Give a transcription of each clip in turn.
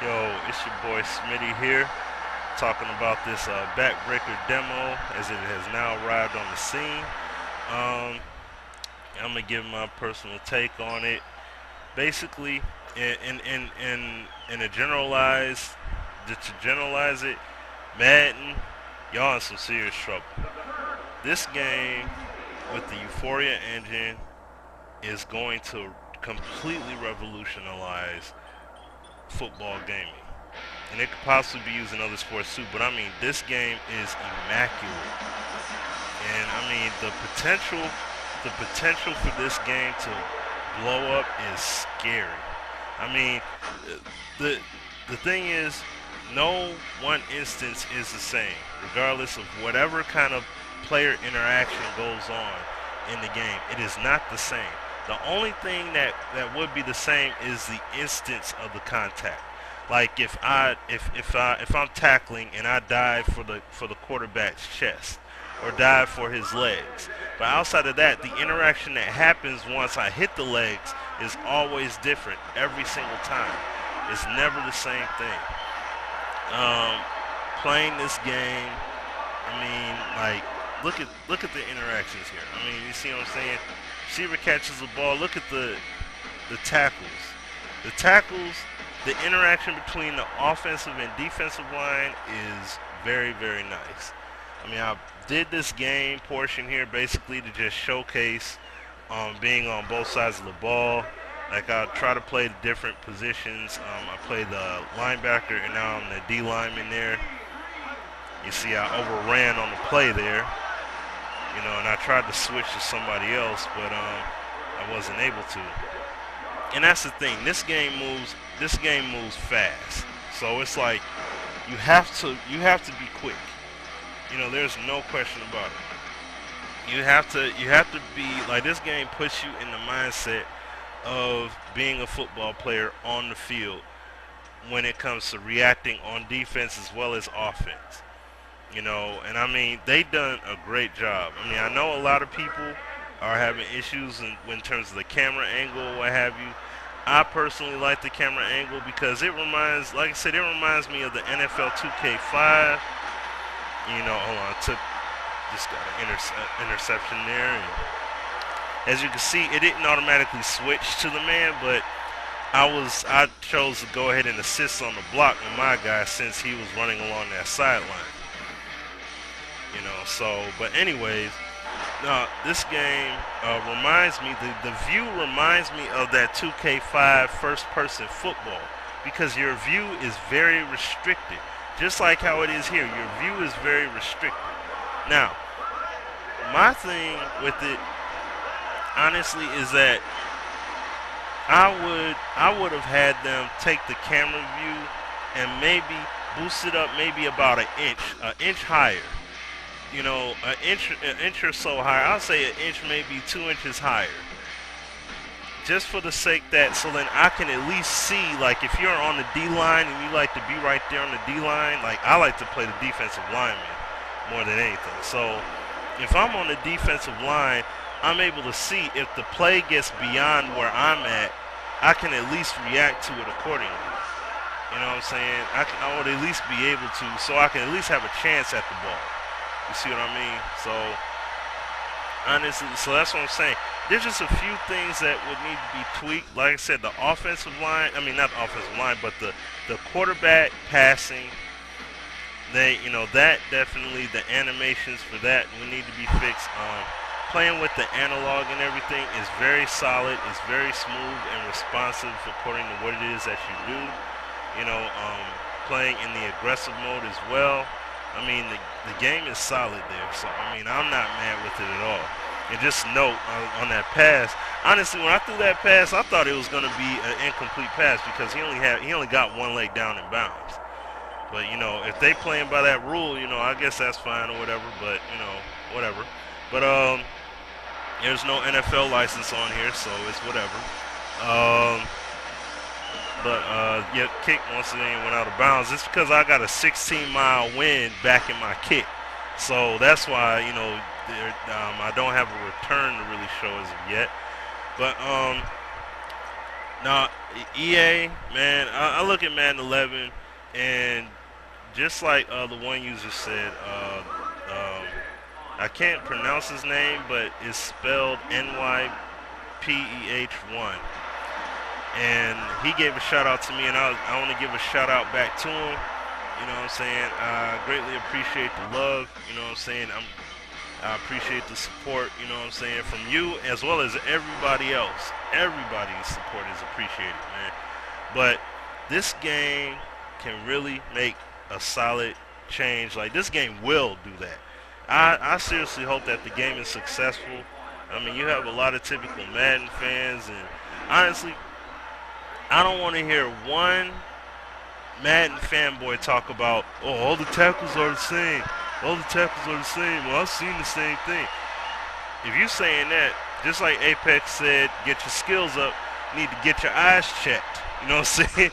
Yo, it's your boy Smitty here, talking about this Backbreaker demo as it has now arrived on the scene. Um, I'm gonna give my personal take on it. Basically, in a generalized, to generalize it, Madden, y'all in some serious trouble. This game with the Euphoria engine is going to completely revolutionize football gaming. And it could possibly be used in other sports too. But I mean, this game is immaculate, and I mean the potential for this game to blow up is scary. I mean, the the thing is, no one instance is the same, regardless of whatever kind of player interaction goes on in the game. It is not the same. The only thing that would be the same is the instance of the contact. Like if I'm tackling and I dive for the quarterback's chest or dive for his legs. But outside of that, the interaction that happens once I hit the legs is always different every single time. It's never the same thing. Um, Playing this game, I mean, like look at the interactions here. I mean, you see what I'm saying? Receiver catches the ball. Look at the tackles. The tackles, the interaction between the offensive and defensive line is very, very nice. I mean, I did this game portion here basically to just showcase being on both sides of the ball. Like I try to play the different positions. I play the linebacker, and now I'm the D lineman there. You see, I overran on the play there, and I tried to switch to somebody else, but I wasn't able to. And that's the thing. This game moves fast. So it's like you have to be quick. There's no question about it. You have to be like, this game puts you in the mindset of being a football player on the field when it comes to reacting on defense as well as offense. And I mean, they done a great job. I mean, I know a lot of people are having issues in terms of the camera angle, what have you. I personally like the camera angle because like I said, it reminds me of the NFL 2K5. Hold on, just got an interception there. And as you can see, it didn't automatically switch to the man, but I chose to go ahead and assist on the block with my guy since he was running along that sideline. But anyways, this game reminds me, the view reminds me of that 2K5 first-person football because your view is very restricted. Just like how it is here, your view is very restricted. Now, my thing with it, honestly, is that I would have had them take the camera view and maybe boost it up maybe about an inch higher. An inch or so higher. I'll say an inch, maybe 2 inches higher. Just for the sake that, so then I can at least see, like if you're on the D line and you like to be right there on the D line, like I like to play the defensive lineman more than anything. So if I'm on the defensive line, I'm able to see if the play gets beyond where I'm at, I can at least react to it accordingly. You know what I'm saying? I would at least be able to, so I can at least have a chance at the ball. You see what I mean? So honestly, so that's what I'm saying. There's just a few things that would need to be tweaked. Like I said, the offensive line, I mean not the offensive line, but the quarterback passing, that definitely, the animations for that would need to be fixed. Playing with the analog and everything is very solid. It's very smooth and responsive according to what it is that you do. Playing in the aggressive mode as well. I mean, the game is solid there. So, I mean, I'm not mad with it at all. And just note on that pass, honestly, when I threw that pass, I thought it was going to be an incomplete pass because he only got one leg down in bounds. But, if they playing by that rule, I guess that's fine or whatever. But, whatever. But, there's no NFL license on here, so it's whatever. Yeah, kick once again went out of bounds. It's because I got a 16-mile wind back in my kick. So that's why, I don't have a return to really show as of yet. But No, EA, man, I look at Madden 11, and just like the one user said, I can't pronounce his name, but it's spelled NYPEH1. And he gave a shout out to me, and I want to give a shout out back to him. You know what I'm saying? I greatly appreciate the love. You know what I'm saying? I appreciate the support. You know what I'm saying? From you as well as everybody else. Everybody's support is appreciated, man. But this game can really make a solid change. Like, this game will do that. I seriously hope that the game is successful. I mean, you have a lot of typical Madden fans, and honestly, I don't want to hear one Madden fanboy talk about, oh, all the tackles are the same. All the tackles are the same. Well, I've seen the same thing. If you're saying that, just like Apex said, get your skills up, you need to get your eyes checked. You know what I'm saying?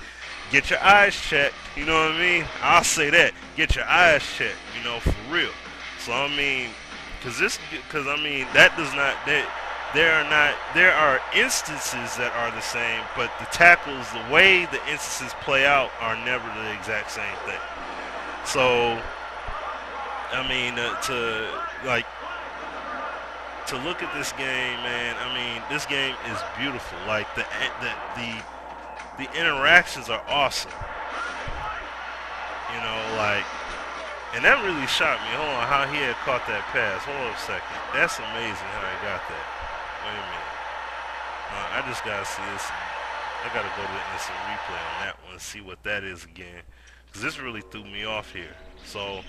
Get your eyes checked. You know what I mean? I'll say that. Get your eyes checked. You know, for real. So I mean, because I mean, that does not. There are instances that are the same, but the tackles, the way the instances play out, are never the exact same thing. So, I mean, to look at this game, man. I mean, this game is beautiful. Like the interactions are awesome. You know, like, and that really shocked me. Hold on, how he had caught that pass. Hold on a second. That's amazing how he got that. Wait a minute. I just gotta see this. I gotta go to the instant replay on that one and see what that is again, because this really threw me off here. So,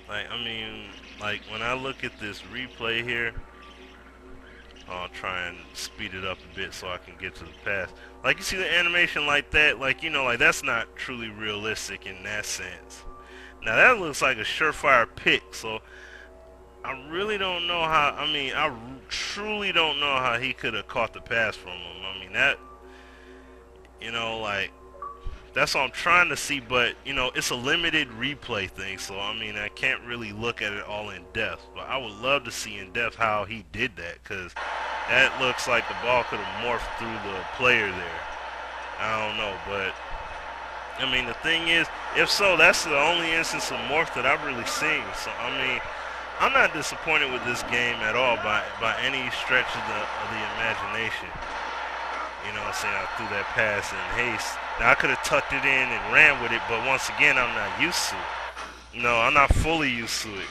like, I mean, like, when I look at this replay here, I'll try and speed it up a bit so I can get to the pass. Like, you see the animation like that, like, you know, like, that's not truly realistic in that sense. Now, that looks like a surefire pick, so I really don't know how, I mean, I truly don't know how he could have caught the pass from him. I mean, that, you know, like, that's what I'm trying to see, but, you know, it's a limited replay thing, so, I mean, I can't really look at it all in depth, but I would love to see in depth how he did that, because that looks like the ball could have morphed through the player there. I don't know, but, I mean, the thing is, if so, that's the only instance of morph that I've really seen, so, I mean, I'm not disappointed with this game at all by any stretch of the imagination. You know what I'm saying? I threw that pass in haste. Now, I could have tucked it in and ran with it, but once again, I'm not used to it. No, I'm not fully used to it.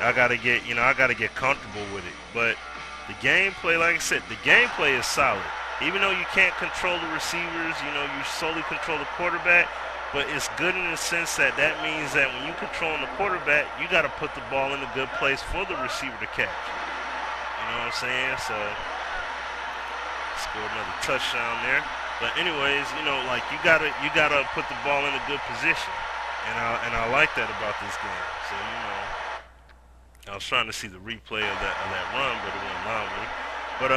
I gotta get, you know, I gotta get comfortable with it. But the gameplay, like I said, the gameplay is solid. Even though you can't control the receivers, you know, you solely control the quarterback. But it's good in the sense that means that when you controlling the quarterback, you got to put the ball in a good place for the receiver to catch. You know what I'm saying? So, score another touchdown there. But anyways, you know, like, you gotta put the ball in a good position, and I like that about this game. So, you know, I was trying to see the replay of that run, but it wouldn't allow me. But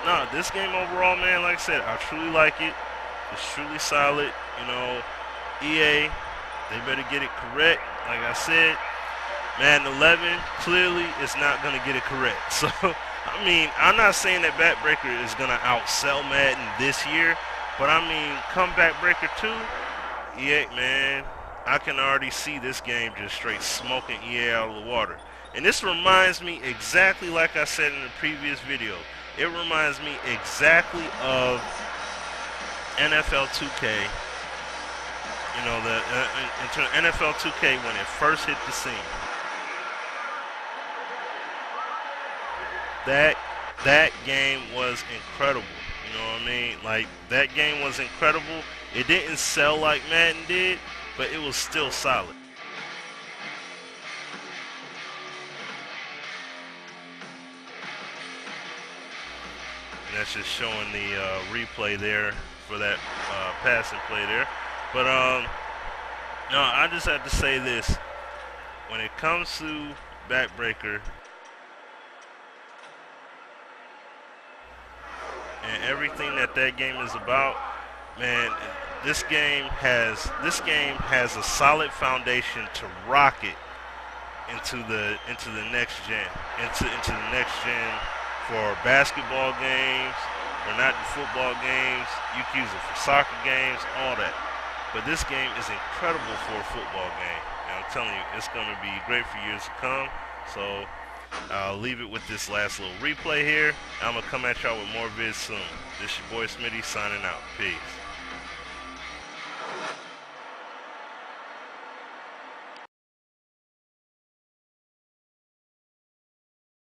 no, this game overall, man, like I said, I truly like it. It's truly solid. You know. EA, they better get it correct. Like I said, Madden 11 clearly is not going to get it correct. So, I mean, I'm not saying that Backbreaker is going to outsell Madden this year, but I mean, come Backbreaker 2, EA, man, I can already see this game just straight smoking EA out of the water. And this reminds me exactly like I said in the previous video. It reminds me exactly of NFL 2K. You know, into NFL 2K when it first hit the scene. That game was incredible. You know what I mean? Like, that game was incredible. It didn't sell like Madden did, but it was still solid. And that's just showing the replay there for that passing play there. But, no, I just have to say this. When it comes to Backbreaker and everything that game is about, man, this game has a solid foundation to rock it into the next gen, into the next gen for basketball games, for not in football games. You can use it for soccer games, all that. But this game is incredible for a football game. And I'm telling you, it's going to be great for years to come. So I'll leave it with this last little replay here. I'm going to come at y'all with more vids soon. This your boy Smitty signing out. Peace.